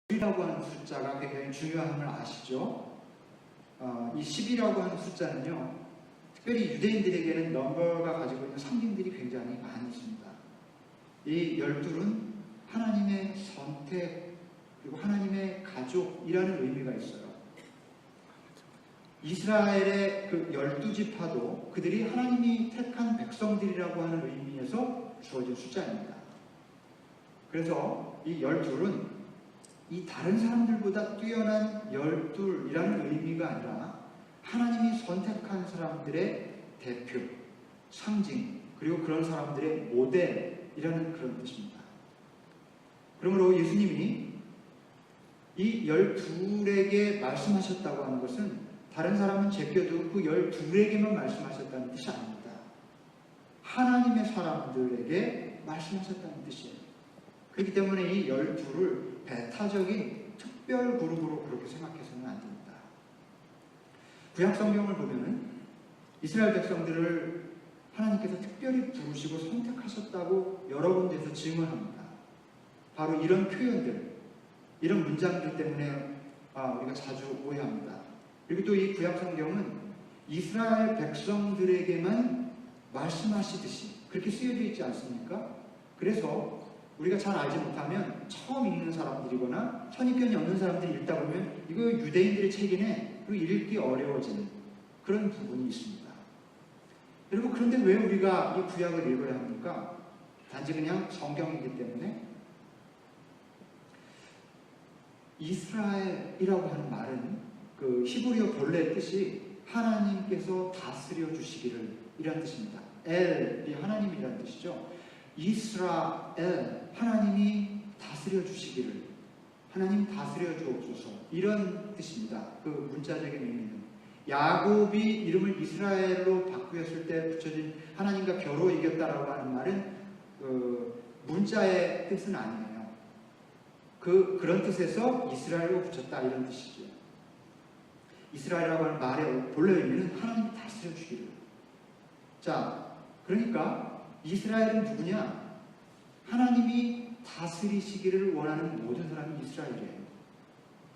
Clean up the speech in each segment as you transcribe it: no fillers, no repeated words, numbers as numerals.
10이라고 하는 숫자가 굉장히 중요함을 아시죠? 이 10이라고 하는 숫자는요, 특별히 유대인들에게는 넘버가 가지고 있는 상징들이 굉장히 많이 있습니다. 이 12은 하나님의 선택, 그리고 하나님의 가족이라는 의미가 있어요. 이스라엘의 그 12지파도 그들이 하나님이 택한 백성들이라고 하는 의미에서 주어진 숫자입니다. 그래서 이 12은 이 다른 사람들보다 뛰어난 12이라는 의미가 아니라 하나님이 선택한 사람들의 대표, 상징, 그리고 그런 사람들의 모델이라는 그런 뜻입니다. 그러므로 예수님이 이 12에게 말씀하셨다고 하는 것은 다른 사람은 제껴도 그 12에게만 말씀하셨다는 뜻이 아닙니다. 하나님의 사람들에게 말씀하셨다는 뜻이에요. 그렇기 때문에 이 12를 배타적인 특별 그룹으로 그렇게 생각해서는 안 됩니다. 구약 성경을 보면은 이스라엘 백성들을 하나님께서 특별히 부르시고 선택하셨다고 여러 군데에서 증언합니다. 바로 이런 표현들, 이런 문장들 때문에 우리가 자주 오해합니다. 그리고 또 이 구약 성경은 이스라엘 백성들에게만 말씀하시듯이 그렇게 쓰여져 있지 않습니까? 그래서 우리가 잘 알지 못하면 처음 읽는 사람들이거나 선입견이 없는 사람들이 읽다 보면 이거 유대인들의 책이네, 그리고 읽기 어려워지는 그런 부분이 있습니다. 여러분, 그런데 왜 우리가 이 구약을 읽어야 합니까? 단지 그냥 성경이기 때문에? 이스라엘이라고 하는 말은 그 히브리어 본래의 뜻이 하나님께서 다스려 주시기를 이란 뜻입니다. 엘이 하나님이라는 뜻이죠. 이스라엘, 하나님이 다스려 주시기를, 하나님 다스려 주옵소서, 이런 뜻입니다. 그 문자적인 의미는 야곱이 이름을 이스라엘로 바꾸었을 때 붙여진 하나님과 겨루 이겼다라고 하는 말은 그 문자의 뜻은 아니에요. 그런 뜻에서 이스라엘로 붙였다, 이런 뜻이죠. 이스라엘이라고 하는 말의 본래 의미는 하나님이 다스려 주기를. 자, 그러니까 이스라엘은 누구냐? 하나님이 다스리시기를 원하는 모든 사람이 이스라엘이에요.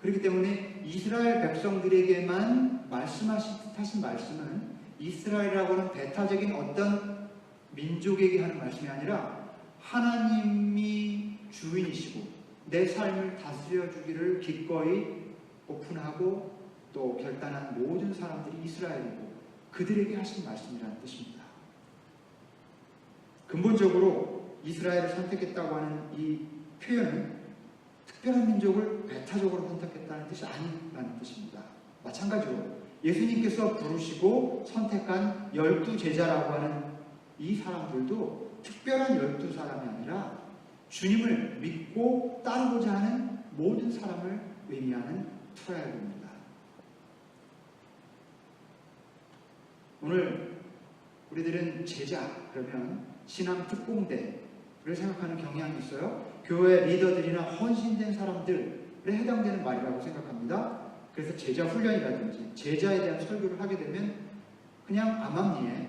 그렇기 때문에 이스라엘 백성들에게만 말씀하신 말씀은 이스라엘이라고 하는 배타적인 어떤 민족에게 하는 말씀이 아니라 하나님이 주인이시고 내 삶을 다스려 주기를 기꺼이 오픈하고 또 결단한 모든 사람들이 이스라엘이고 그들에게 하신 말씀이라는 뜻입니다. 근본적으로 이스라엘을 선택했다고 하는 이 표현은 특별한 민족을 배타적으로 선택했다는 뜻이 아니라는 뜻입니다. 마찬가지로 예수님께서 부르시고 선택한 12제자라고 하는 이 사람들도 특별한 12사람이 아니라 주님을 믿고 따르고자 하는 모든 사람을 의미하는 트라이브입니다. 오늘 우리들은 제자, 그러면 신앙 특공대를 생각하는 경향이 있어요. 교회 리더들이나 헌신된 사람들에 해당되는 말이라고 생각합니다. 그래서 제자 훈련이라든지 제자에 대한 설교를 하게 되면 그냥 암암리에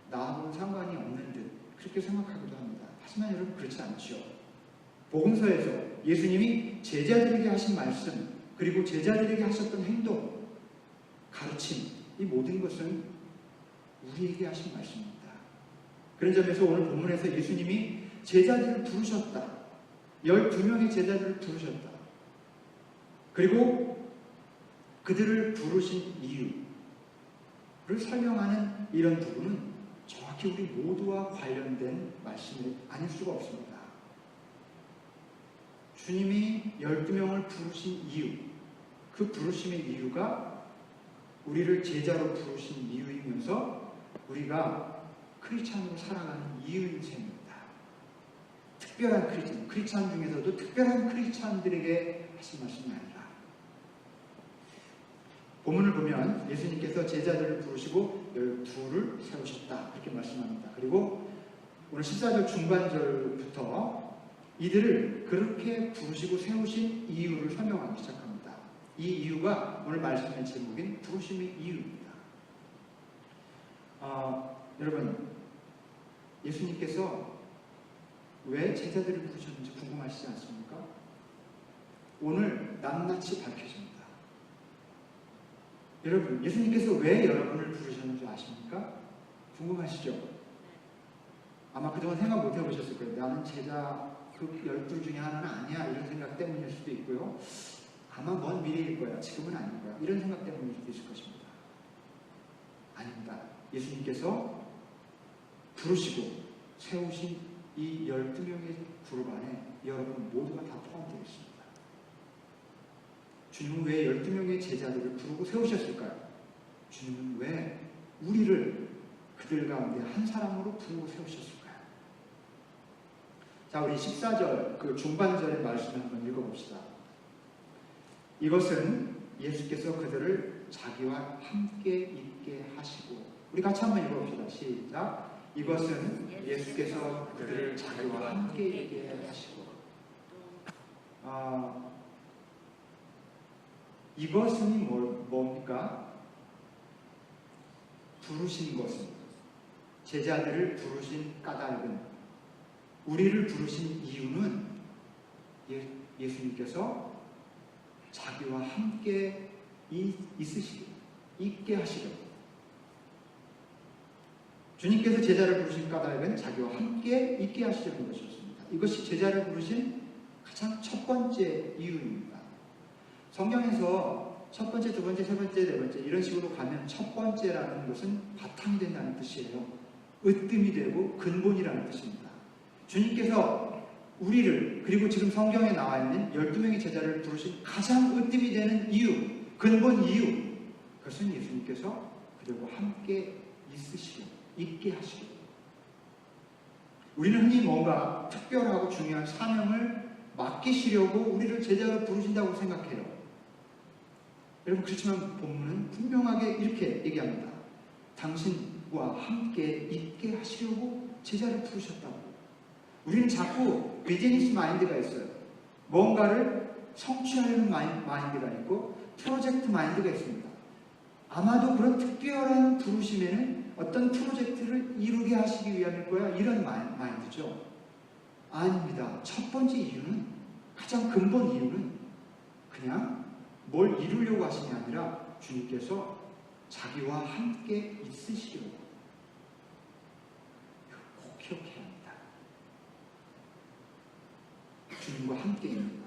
나하고는 상관이 없는 듯 그렇게 생각하기도 합니다. 하지만 여러분, 그렇지 않죠. 복음서에서 예수님이 제자들에게 하신 말씀, 그리고 제자들에게 하셨던 행동, 가르침, 이 모든 것은 우리에게 하신 말씀입니다. 그런 점에서 오늘 본문에서 예수님이 제자들을 부르셨다. 12명의 제자들을 부르셨다. 그리고 그들을 부르신 이유를 설명하는 이런 부분은 정확히 우리 모두와 관련된 말씀이 아닐 수가 없습니다. 주님이 12명을 부르신 이유, 그 부르심의 이유가 우리를 제자로 부르신 이유이면서 우리가 크리스찬으로 살아가는 이유인 셈입니다. 특별한 크리스찬 중에서도 특별한 크리스찬들에게 하신 말씀이 아니라, 본문을 보면 예수님께서 제자들을 부르시고 12를 세우셨다, 이렇게 말씀합니다. 그리고 오늘 14절 중반절부터 이들을 그렇게 부르시고 세우신 이유를 설명하기 시작합니다. 이 이유가 오늘 말씀의 제목인 부르심의 이유입니다. 여러분, 예수님께서 왜 제자들을 부르셨는지 궁금하시지 않습니까? 오늘 낱낱이 밝혀집니다. 여러분, 예수님께서 왜 여러분을 부르셨는지 아십니까? 궁금하시죠? 아마 그동안 생각 못 해보셨을 거예요. 나는 제자 그 12 중에 하나는 아니야. 이런 생각 때문일 수도 있고요. 아마 먼 미래일 거야. 지금은 아닐 거야. 이런 생각 때문일 수도 있을 것입니다. 아닙니다. 예수님께서 부르시고 세우신 이 12명의 그룹 안에 여러분 모두가 다 포함되어 있습니다. 주님은 왜 12명의 제자들을 부르고 세우셨을까요? 주님은 왜 우리를 그들 가운데 한 사람으로 부르고 세우셨을까요? 자, 우리 14절 그 중반절의 말씀을 한번 읽어봅시다. 이것은 예수께서 그들을 자기와 함께 있게 하시고, 우리 같이 한번 읽어봅시다. 시작. 이것은 예수께서 그들을 자기와 함께 있게 하시고, 이것은 뭡니까? 부르신 것은, 제자들을 부르신 까닭은, 우리를 부르신 이유는 예수님께서 자기와 함께 있으시게, 있게 하시려고. 주님께서 제자를 부르신 까닭은 자기와 함께 있게 하시려는 것이었습니다. 이것이 제자를 부르신 가장 첫 번째 이유입니다. 성경에서 첫 번째, 두 번째, 세 번째, 네 번째 이런 식으로 가면 첫 번째라는 것은 바탕이 된다는 뜻이에요. 으뜸이 되고 근본이라는 뜻입니다. 주님께서 우리를, 그리고 지금 성경에 나와 있는 12명의 제자를 부르신 가장 으뜸이 되는 이유, 근본 이유, 그것은 예수님께서 그들과 함께 있게 하시고, 우리는 흔히 뭔가 특별하고 중요한 사명을 맡기시려고 우리를 제자로 부르신다고 생각해요. 여러분, 그렇지만 본문은 분명하게 이렇게 얘기합니다. 당신과 함께 있게 하시려고 제자를 부르셨다고. 우리는 자꾸 비즈니스 마인드가 있어요. 뭔가를 성취하려는 마인드가 있고 프로젝트 마인드가 있습니다. 아마도 그런 특별한 부르심에는 어떤 프로젝트를 이루게 하시기 위함일 거야, 이런 마인드죠. 아닙니다. 첫 번째 이유는, 가장 근본 이유는 그냥 뭘 이루려고 하신 게 아니라 주님께서 자기와 함께 있으시려고. 꼭 기억해야 합니다. 주님과 함께 있는 것.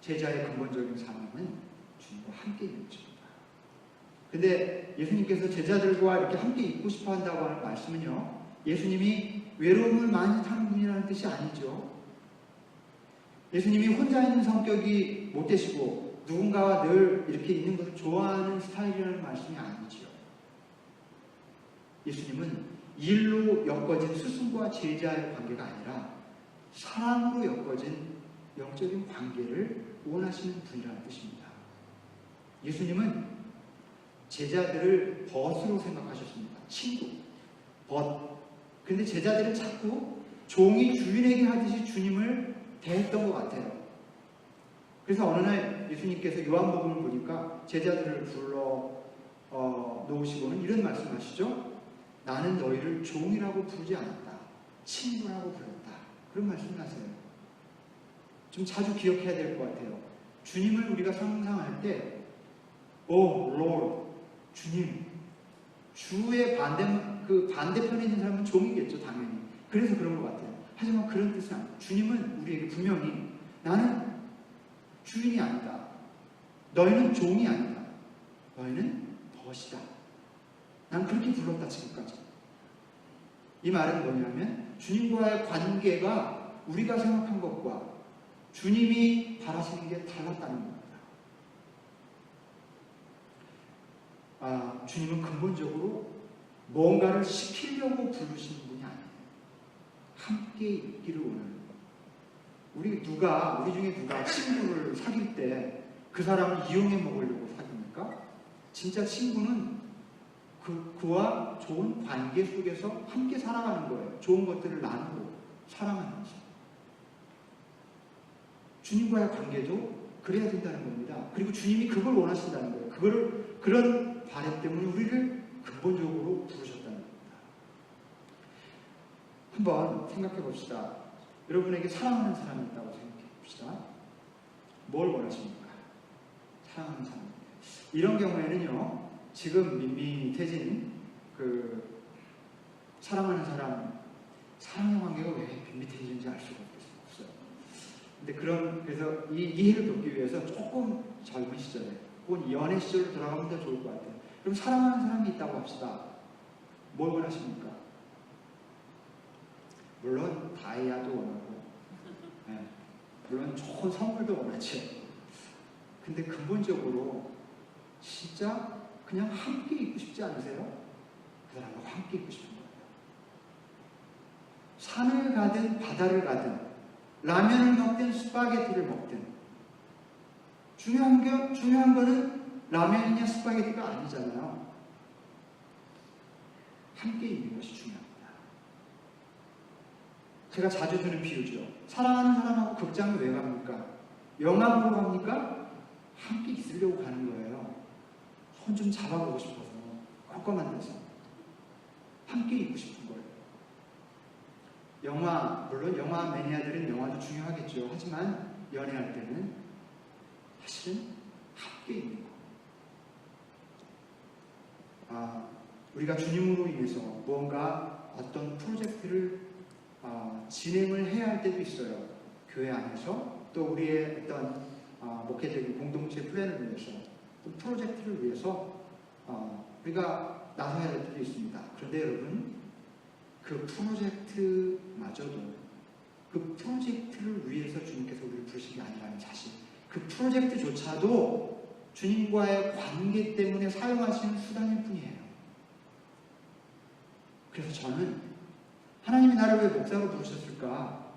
제자의 근본적인 사명은 주님과 함께 있는 것입니다. 근데 예수님께서 제자들과 이렇게 함께 있고 싶어 한다고 하는 말씀은요, 예수님이 외로움을 많이 타는 분이라는 뜻이 아니죠. 예수님이 혼자 있는 성격이 못 되시고 누군가와 늘 이렇게 있는 것을 좋아하는 스타일이라는 말씀이 아니지요. 예수님은 일로 엮어진 스승과 제자의 관계가 아니라 사랑으로 엮어진 영적인 관계를 원하시는 분이라는 뜻입니다. 예수님은 제자들을 벗으로 생각하셨습니다. 친구, 벗. 근데 제자들은 자꾸 종이 주인에게 하듯이 주님을 대했던 것 같아요. 그래서 어느 날 예수님께서 요한복음을 보니까 제자들을 불러 놓으시고는 이런 말씀하시죠. 나는 너희를 종이라고 부르지 않았다. 친구라고 불렀다. 그런 말씀을 하세요. 좀 자주 기억해야 될 것 같아요. 주님을 우리가 상상할 때, 오, Lord, 주님. 주의 반대편에 있는 사람은 종이겠죠, 당연히. 그래서 그런 것 같아요. 하지만 그런 뜻은 아니에요. 주님은 우리에게 분명히 나는 주인이 아니다. 너희는 종이 아니다. 너희는 벗이다. 난 그렇게 불렀다, 지금까지. 이 말은 뭐냐면 주님과의 관계가 우리가 생각한 것과 주님이 바라시는 게 달랐다는 겁니다. 주님은 근본적으로 뭔가를 시키려고 부르시는 분이 아니에요. 함께 있기를 원하는 거예요. 우리 중에 누가 친구를 사귈 때 그 사람을 이용해 먹으려고 사귀니까? 진짜 친구는 그와 좋은 관계 속에서 함께 살아가는 거예요. 좋은 것들을 나누고 사랑하면서. 주님과의 관계도 그래야 된다는 겁니다. 그리고 주님이 그걸 원하신다는 거예요. 그런 바람 때문에 우리를 근본적으로 부르셨다는 겁니다. 한번 생각해 봅시다. 여러분에게 사랑하는 사람이 있다고 생각해 봅시다. 뭘 원하십니까? 사랑하는 사람. 이런 경우에는요, 지금 밋밋해진 그 사랑하는 사람, 사랑의 관계가 왜 밋밋해지는지 알 수가 없어요. 근데 그래서 이 이해를 돕기 위해서 조금 젊은 시절에 혹은 연애 시절로 돌아가면 더 좋을 것 같아요. 그럼 사랑하는 사람이 있다고 합시다. 뭘 원하십니까? 물론 다이아도 원하고, 네, 물론 좋은 선물도 원하죠. 근데 근본적으로 진짜 그냥 함께 있고 싶지 않으세요? 그 사람과 함께 있고 싶은 거예요. 산을 가든 바다를 가든 라면을 먹든 스파게티를 먹든 중요한 거는 라면이냐 스파게티가 아니잖아요. 함께 있는 것이 중요합니다. 제가 자주 드는 비유죠. 사랑하는 사람하고 극장을 왜 갑니까? 영화 보러 갑니까? 함께 있으려고 가는 거예요. 손 좀 잡아보고 싶어서, 꺾어만 돼서 함께 있고 싶은 거예요. 물론 영화 매니아들은 영화도 중요하겠죠. 하지만 연애할 때는 사실은 함께 있는 거. 우리가 주님으로 인해서 무언가 어떤 프로젝트를 진행을 해야 할 때도 있어요. 교회 안에서 또 우리의 어떤 목회적인 공동체 플랜을 위해서 또 프로젝트를 위해서 우리가 나서야 할 때도 있습니다. 그런데 여러분, 그 프로젝트마저도 그 프로젝트를 위해서 주님께서 우리를 부르신 게 아니라는 사실, 그 프로젝트조차도 주님과의 관계 때문에 사용하시는 수단일 뿐이에요. 그래서 저는 하나님이 나를 왜 목사로 부르셨을까?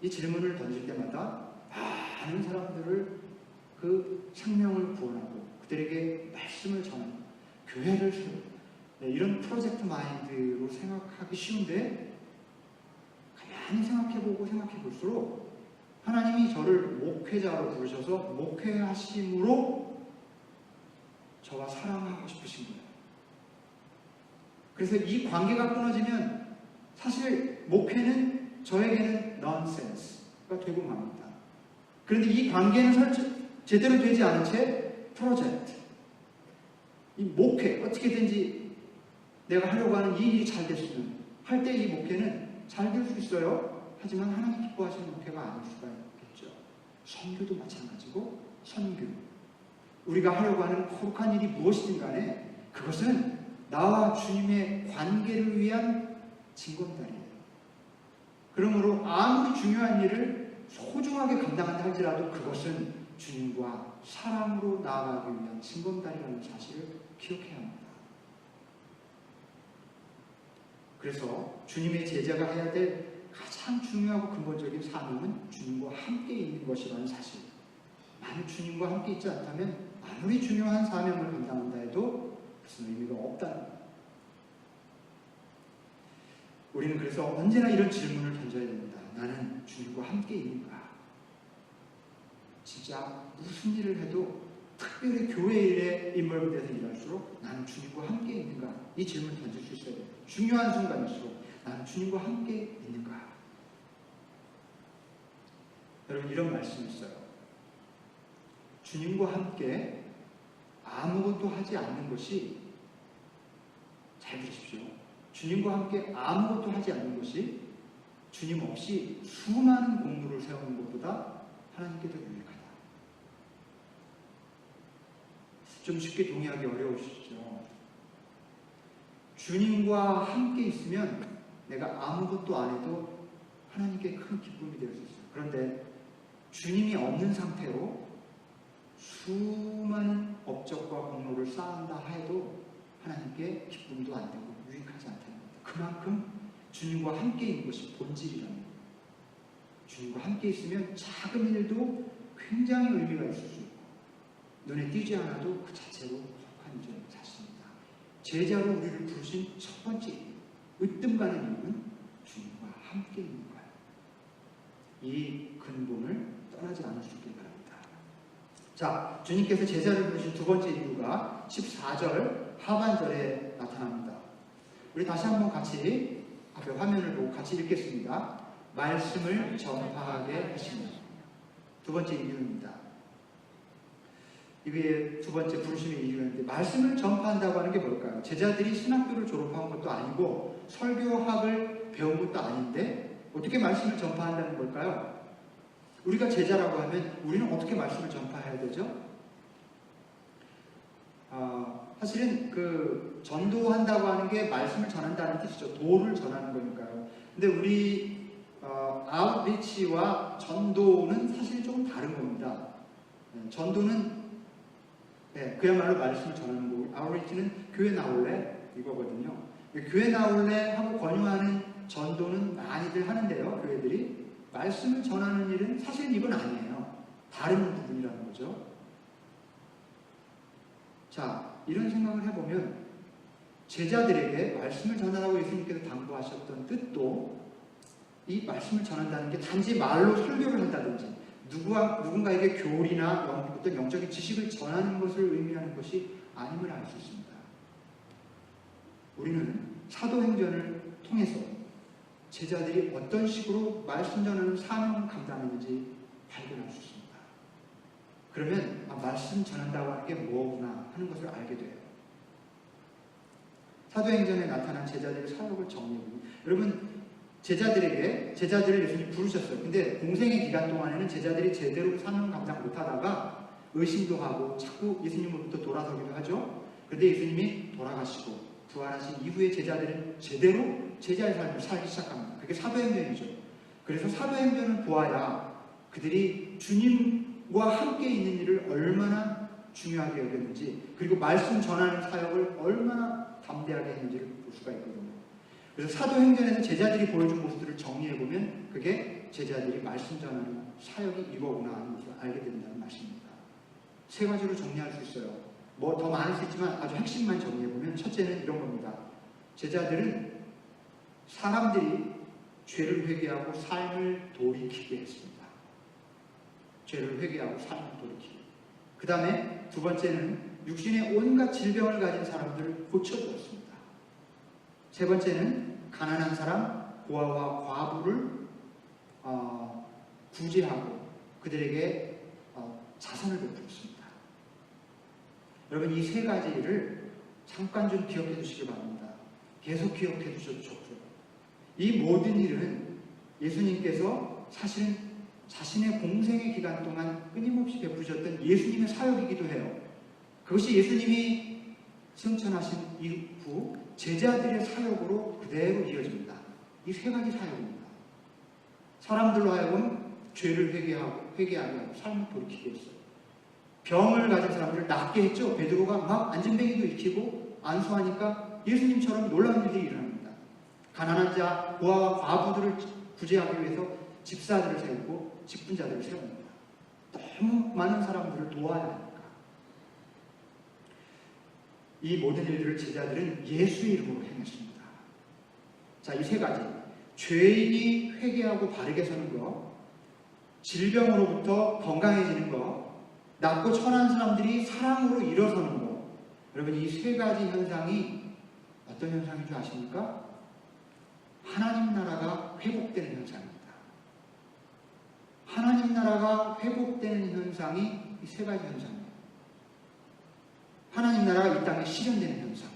이 질문을 던질 때마다 많은 사람들을 그 생명을 구원하고 그들에게 말씀을 전하고 교회를 세우고 이런 프로젝트 마인드로 생각하기 쉬운데, 가만히 생각해볼수록 하나님이 저를 목회자로 부르셔서 목회하심으로 저와 사랑하고 싶으신 거예요. 그래서 이 관계가 끊어지면 사실 목회는 저에게는 넌센스가 되고 맙니다. 그런데 이 관계는 제대로 되지 않은 채 프로젝트, 이 목회, 어떻게든지 내가 하려고 하는 이 일이 잘 됐으면 할 때 이 목회는 잘 될 수 있어요. 하지만 하나님 기뻐하시는 목회가 아닐 수가 있겠죠. 선교도 마찬가지고, 선교, 우리가 하려고 하는 거룩한 일이 무엇이든 간에 그것은 나와 주님의 관계를 위한 징검다리예요. 그러므로 아무리 중요한 일을 소중하게 감당한다 할지라도 그것은 주님과 사랑으로 나아가기 위한 징검다리라는 사실을 기억해야 합니다. 그래서 주님의 제자가 해야 될 가장 중요하고 근본적인 사명은 주님과 함께 있는 것이라는 사실. 만약 주님과 함께 있지 않다면 아무리 중요한 사명을 감당한다 해도 무슨 의미가 없다는 거예요. 우리는 그래서 언제나 이런 질문을 던져야 됩니다. 나는 주님과 함께 있는가? 진짜 무슨 일을 해도, 특별히 교회 일에 인벌브돼서 일할수록 나는 주님과 함께 있는가? 이 질문을 던질 수 있어야 돼요. 중요한 순간일수록 나는 주님과 함께 있는가? 여러분, 이런 말씀이 있어요. 주님과 함께 아무것도 하지 않는 것이, 잘 들으십시오. 주님과 함께 아무것도 하지 않는 것이 주님 없이 수많은 공로를 세우는 것보다 하나님께 더 유익하다. 좀 쉽게 동의하기 어려우시죠? 주님과 함께 있으면 내가 아무것도 안 해도 하나님께 큰 기쁨이 될 수 있어요. 그런데 주님이 없는 상태로 수많은 업적과 공로를 쌓는다 해도 하나님께 기쁨도 안 되고 유익하지 않다는 겁니다. 그만큼 주님과 함께 있는 것이 본질이라는 거예요. 주님과 함께 있으면 작은 일도 굉장히 의미가 있을 수 있고 눈에 띄지 않아도 그 자체로 속한 일인 사실입니다. 제자로 우리를 부르신 첫 번째 으뜸 가는 이유는 주님과 함께 있는 거예요. 이 근본을 떠나지 않을 수 있길 바랍니다. 자, 주님께서 제자를 부르신 두 번째 이유가 14절 하반절에 나타납니다. 우리 다시 한번 같이 앞에 화면을 보고 같이 읽겠습니다. 말씀을 전파하게 하시며. 두 번째 이유입니다. 이게 두 번째 부르심의 이유인데, 말씀을 전파한다고 하는 게 뭘까요? 제자들이 신학교를 졸업한 것도 아니고 설교학을 배운 것도 아닌데 어떻게 말씀을 전파한다는 걸까요? 우리가 제자라고 하면 우리는 어떻게 말씀을 전파해야 되죠? 사실은 그 전도한다고 하는 게 말씀을 전한다는 뜻이죠. 도를 전하는 거니까요. 근데 우리 아웃리치와 전도는 사실 조금 다른 겁니다. 전도는 그야말로 말씀을 전하는 거고, 아웃리치는 교회 나올래? 이거거든요. 교회 나올래? 하고 권유하는 전도는 많이들 하는데요. 교회들이 말씀을 전하는 일은 사실 이건 아니에요. 다른 부분이라는 거죠. 자, 이런 생각을 해보면 제자들에게 말씀을 전하라고 예수님께서 당부하셨던 뜻도 이 말씀을 전한다는 게 단지 말로 설교를 한다든지 누군가에게 교리나 어떤 영적인 지식을 전하는 것을 의미하는 것이 아님을 알 수 있습니다. 우리는 사도행전을 통해서 제자들이 어떤 식으로 말씀 전하는 사명을 감당했는지 발견할 수 있습니다. 그러면 말씀 전한다고 하는 게 뭐구나 하는 것을 알게 돼요. 사도행전에 나타난 제자들의 사역을 정리해보면, 여러분 제자들을 예수님 부르셨어요. 근데 공생의 기간 동안에는 제자들이 제대로 사명 감당 못하다가 의심도 하고 자꾸 예수님으로부터 돌아서기도 하죠. 그런데 예수님이 돌아가시고 부활하신 이후에 제자들은 제대로 제자의 삶을 살기 시작합니다. 그게 사도행전이죠. 그래서 사도행전을 보아야 그들이 주님과 함께 있는 일을 얼마나 중요하게 여겼는지, 그리고 말씀 전하는 사역을 얼마나 담대하게 했는지를 볼 수가 있거든요. 그래서 사도행전에서 제자들이 보여준 모습들을 정리해보면 그게 제자들이 말씀 전하는 사역이 이거구나 하는 것을 알게 된다는 말씀입니다. 세 가지로 정리할 수 있어요. 뭐 더 많을 수 있지만 아주 핵심만 정리해보면, 첫째는 이런 겁니다. 제자들은 사람들이 죄를 회개하고 삶을 돌이키게 했습니다. 죄를 회개하고 삶을 돌이키게. 그 다음에 두 번째는 육신의 온갖 질병을 가진 사람들을 고쳐주었습니다. 세 번째는 가난한 사람, 고아와 과부를 구제하고 그들에게 자선을 베풀었습니다. 여러분, 이 세 가지를 잠깐 좀 기억해 주시기 바랍니다. 계속 기억해 주셔도 좋고요. 이 모든 일은 예수님께서 사실은 자신의 공생의 기간 동안 끊임없이 베푸셨던 예수님의 사역이기도 해요. 그것이 예수님이 승천하신 이후 제자들의 사역으로 그대로 이어집니다. 이 세 가지 사역입니다. 사람들로 하여금 죄를 회개하게 하고 삶을 돌이키게 했어요. 병을 가진 사람들을 낫게 했죠. 베드로가 막 안진뱅이도 익히고 안수하니까 예수님처럼 놀라운 일이 일어납니다. 가난한 자, 고아와 과부들을 구제하기 위해서 집사들을 세우고 직분자들을 세웁니다. 너무 많은 사람들을 도와야 하니까. 이 모든 일들을 제자들은 예수의 이름으로 행했습니다. 자, 이 세 가지. 죄인이 회개하고 바르게 서는 것, 질병으로부터 건강해지는 것, 낫고 천한 사람들이 사랑으로 일어서는 것. 여러분, 이 세 가지 현상이 어떤 현상인 줄 아십니까? 하나님 나라가 회복되는 현상입니다. 하나님 나라가 회복되는 현상이 이 세 가지 현상입니다. 하나님 나라가 이 땅에 실현되는 현상.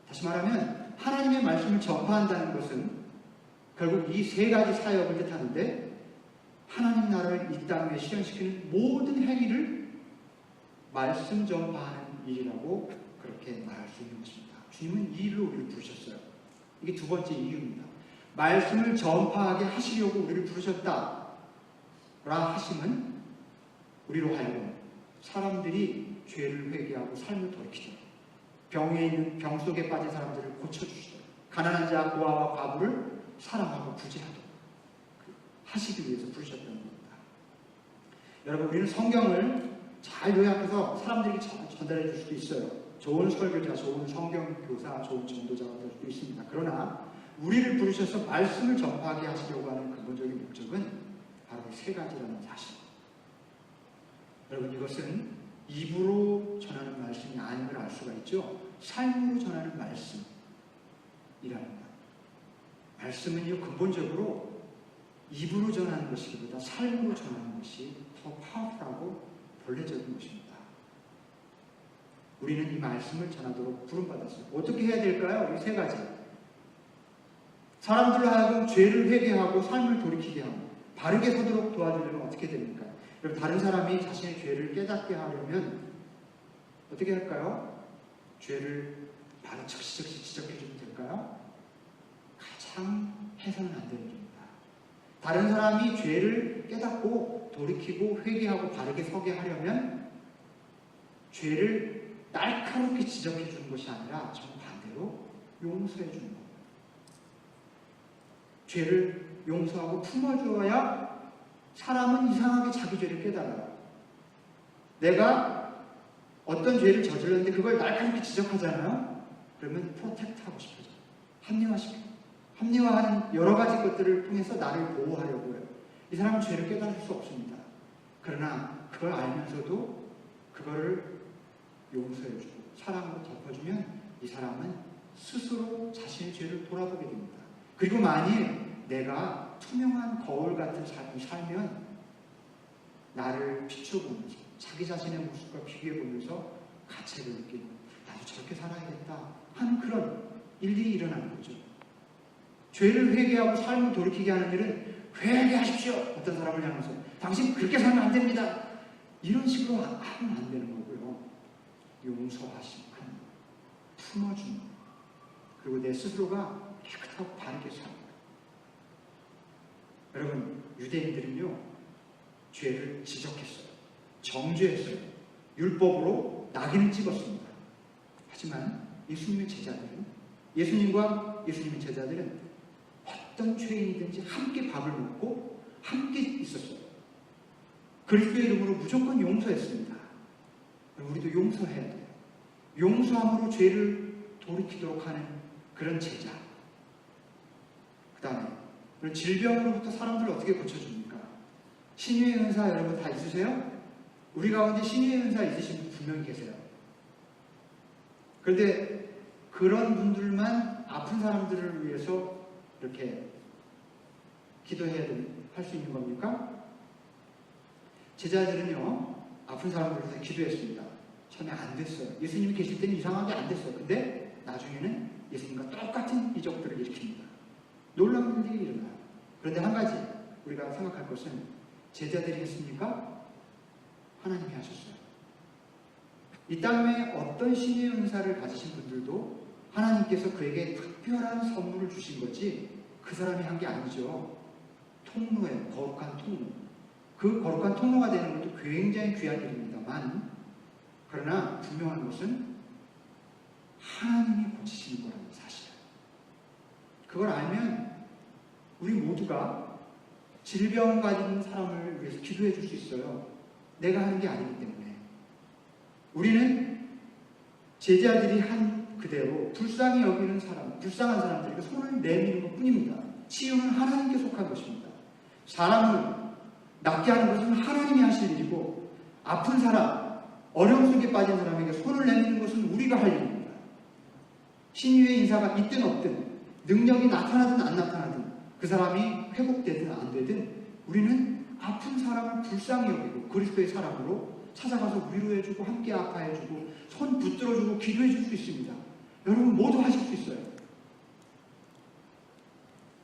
다시 말하면 하나님의 말씀을 전파한다는 것은 결국 이 세 가지 사역을 뜻하는데, 하나님 나라를 이 땅에 실현시키는 모든 행위를 말씀 전파하는 일이라고 그렇게 말할 수 있는 것입니다. 주님은 이 일로 우리를 부르셨어요. 이게 두 번째 이유입니다. 말씀을 전파하게 하시려고 우리를 부르셨다 라 하심은 우리로 하여금 사람들이 죄를 회개하고 삶을 돌이키도록, 병에 있는 병 속에 빠진 사람들을 고쳐주시도록, 가난한 자, 고아와 과부를 사랑하고 구제하도록 하시기 위해서 부르셨다는 겁니다. 여러분, 우리는 성경을 잘 요약해서 사람들에게 전달해 줄 수도 있어요. 좋은 설교자, 좋은 성경 교사, 좋은 전도자가 될 수도 있습니다. 그러나 우리를 부르셔서 말씀을 전파하게 하시려고 하는 근본적인 목적은 바로 이 세 가지라는 사실. 여러분, 이것은 입으로 전하는 말씀이 아닌 걸 알 수가 있죠. 삶으로 전하는 말씀이라는 것. 말씀은요, 근본적으로 입으로 전하는 것이기보다 삶으로 전하는 것이 더 파워풀하고 본래적인 우리는 이 말씀을 전하도록 부름받았어요. 어떻게 해야 될까요? 이 세 가지. 사람들로 하여금 죄를 회개하고 삶을 돌이키게 하고 바르게 서도록 도와주려면 어떻게 됩니까? 여러분, 다른 사람이 자신의 죄를 깨닫게 하려면 어떻게 할까요? 죄를 바로 즉시 지적해주면 될까요? 가장 해서는 안 되는 일입니다. 다른 사람이 죄를 깨닫고 돌이키고 회개하고 바르게 서게 하려면 죄를 날카롭게 지적해 주는 것이 아니라 정반대로 용서해 주는 겁니다. 죄를 용서하고 품어주어야 사람은 이상하게 자기 죄를 깨달아요. 내가 어떤 죄를 저질렀는데 그걸 날카롭게 지적하잖아요. 그러면 프로텍트하고 싶어져요. 합리화하는 여러 가지 것들을 통해서 나를 보호하려고 해요. 이 사람은 죄를 깨달을 수 없습니다. 그러나 그걸 알면서도 그거를 용서해주고 사랑으로 덮어주면 이 사람은 스스로 자신의 죄를 돌아보게 됩니다. 그리고 만일 내가 투명한 거울 같은 삶을 살면 나를 비춰보면서 자기 자신의 모습과 비교해보면서 가책을 느끼고 나도 저렇게 살아야겠다 하는 그런 일이 일어나는 거죠. 죄를 회개하고 삶을 돌이키게 하는 일은 회개하십시오. 어떤 사람을 향해서 당신 그렇게 살면 안 됩니다. 이런 식으로 하면 안 되는 거고요. 용서하시고 품어주는 그리고 내 스스로가 깨끗하고 바르게 사는 거예요. 여러분, 유대인들은요 죄를 지적했어요. 정죄했어요. 율법으로 낙인을 찍었습니다. 하지만 예수님의 제자들은 예수님과 예수님의 제자들은 어떤 죄인이든지 함께 밥을 먹고 함께 있었어요. 그리스도의 이름으로 무조건 용서했습니다. 우리도 용서해야 돼요. 용서함으로 죄를 돌이키도록 하는 그런 제자. 그 다음에 질병으로부터 사람들을 어떻게 고쳐줍니까? 신유의 은사 여러분 다 있으세요? 우리 가운데 신유의 은사 있으신 분 분명히 계세요. 그런데 그런 분들만 아픈 사람들을 위해서 이렇게 기도해야 할 수 있는 겁니까? 제자들은요 아픈 사람들을 위해서 기도했습니다. 처음에 안 됐어요. 예수님이 계실 때는 이상하게 안 됐어요. 근데 나중에는 예수님과 똑같은 이적들을 일으킵니다. 놀라운 일이 일어나요. 그런데 한 가지 우리가 생각할 것은 제자들이 했습니까? 하나님이 하셨어요. 이 땅에 어떤 신의 은사를 가지신 분들도 하나님께서 그에게 특별한 선물을 주신 거지 그 사람이 한 게 아니죠. 통로예요. 거룩한 통로. 그 거룩한 통로가 되는 것도 굉장히 귀한 일입니다만 그러나 분명한 것은 하나님이 고치시는 거라는 사실이에요. 그걸 알면 우리 모두가 질병 가진 사람을 위해서 기도해 줄 수 있어요. 내가 하는 게 아니기 때문에. 우리는 제자들이 한 그대로 불쌍히 여기는 사람, 불쌍한 사람들에게 손을 내미는 것 뿐입니다. 치유는 하나님께 속한 것입니다. 사람을 낫게 하는 것은 하나님이 하실 일이고 아픈 사람, 어려움 속에 빠진 사람에게 손을 내미는 것은 우리가 할 일입니다. 신유의 인사가 있든 없든 능력이 나타나든 안 나타나든 그 사람이 회복되든 안 되든 우리는 아픈 사람을 불쌍히 여기고 그리스도의 사람으로 찾아가서 위로해주고 함께 아파해주고 손 붙들어주고 기도해줄 수 있습니다. 여러분 모두 하실 수 있어요.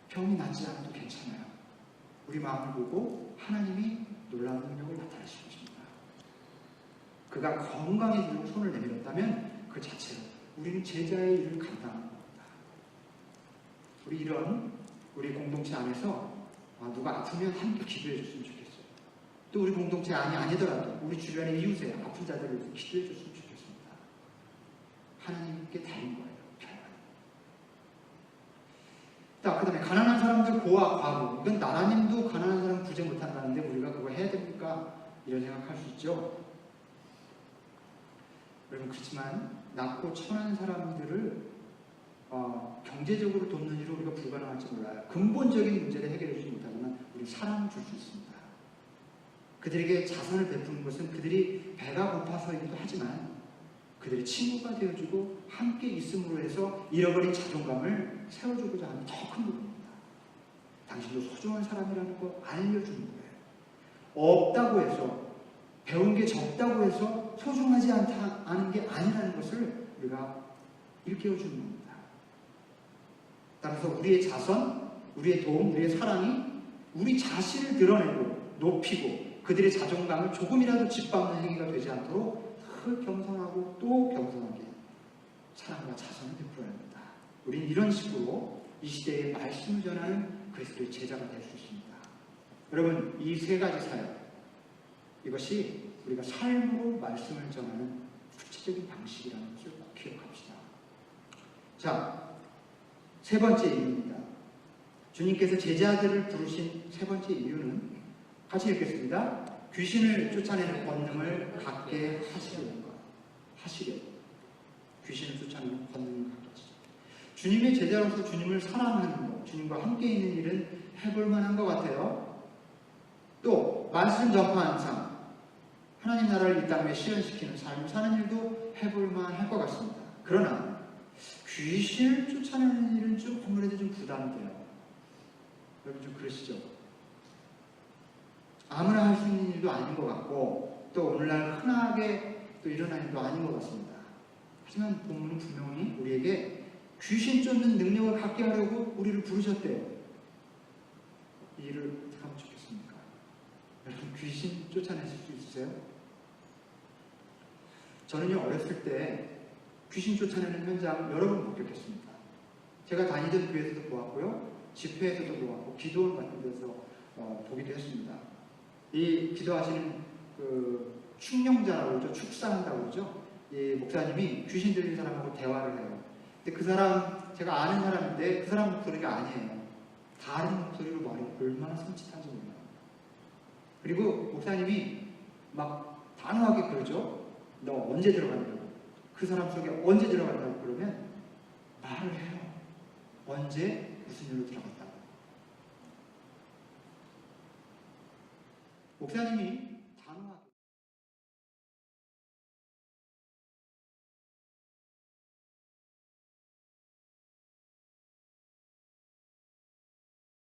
병이 낫지 않아도 괜찮아요. 우리 마음을 보고 하나님이 놀라운 능력을 나타내실 것입니다. 그가 건강해지도록 손을 내밀었다면 그 자체로 우리는 제자의 일을 감당하는 겁니다. 우리 공동체 안에서 누가 아프면 함께 기도해 줬으면 좋겠어요. 또 우리 공동체 아니더라도 우리 주변의 이웃에 아픈 자들을 위해서 기도해 줬으면 좋겠습니다. 하나님께 달린 거예요. 자, 그 다음에 가난한 사람들 고아, 과부. 이건 나라님도 가난한 사람 구제 못한다는데 우리가 그거 해야 됩니까? 이런 생각할 수 있죠. 여러분 그렇지만 낮고 천한 사람들을 경제적으로 돕는 일은 우리가 불가능할지 몰라요. 근본적인 문제를 해결해 주지 못하지만 우리 사랑을 줄 수 있습니다. 그들에게 자선을 베푸는 것은 그들이 배가 고파서이기도 하지만 그들의 친구가 되어주고 함께 있음으로 해서 잃어버린 자존감을 세워주고자 하는 더 큰 부분입니다. 당신도 소중한 사람이라는 거 알려주는 거예요. 없다고 해서 배운 게 적다고 해서 소중하지 않은 게 아니라는 것을 우리가 일깨워주는 겁니다. 따라서 우리의 자선, 우리의 도움, 우리의 사랑이 우리 자신을 드러내고 높이고 그들의 자존감을 조금이라도 짓밟는 행위가 되지 않도록 늘 겸손하고 또 겸손하게 사랑과 자선을 베풀어야 합니다. 우리는 이런 식으로 이 시대에 말씀을 전하는 그리스도의 제자가 될 수 있습니다. 여러분, 이 세 가지 사역, 이것이 우리가 삶으로 말씀을 전하는 구체적인 방식이라는 것을 꼭 기억합시다. 자, 세 번째 이유입니다. 주님께서 제자들을 부르신 세 번째 이유는 같이 읽겠습니다. 귀신을 쫓아내는 권능을 갖게 하시려는 것. 귀신을 쫓아내는 권능을 갖게 하시려. 주님의 제자로서 주님을 사랑하는 것, 주님과 함께 있는 일은 해볼 만한 것 같아요. 또 말씀 전파하는 삶, 하나님 나라를 이 땅에 실현시키는 삶을 사는 일도 해볼 만할 것 같습니다. 그러나 귀신을 쫓아내는 일은 좀 아무래도 좀 부담돼요. 여러분 좀 그러시죠? 아무나 할 수 있는 일도 아닌 것 같고 또 오늘날 흔하게 또 일어나는 일도 아닌 것 같습니다. 하지만 본문은 분명히 우리에게 귀신 쫓는 능력을 갖게 하려고 우리를 부르셨대요. 이 일을 어떻게 하면 좋겠습니까? 여러분 귀신 쫓아내실 수 있으세요? 저는요 어렸을 때 귀신 쫓아내는 현장 여러 번 목격했습니다. 제가 다니던 교회에서도 보았고요, 집회에서도 보았고, 기도원 같은 데서 보기도 했습니다. 이 기도하시는 그 축령자라고 그러죠, 축사한다고 그러죠. 이 목사님이 귀신 들린 사람하고 대화를 해요. 근데 그 사람, 제가 아는 사람인데 그 사람 목소리가 아니에요. 다른 목소리로 말이 얼마나 섬찟한지 몰라요. 그리고 목사님이 막 단호하게 그러죠. 너 언제 들어간다고? 그 사람 속에 언제 들어간다고 그러면 말을 해요. 언제 무슨 일로 들어갔다고. 목사님이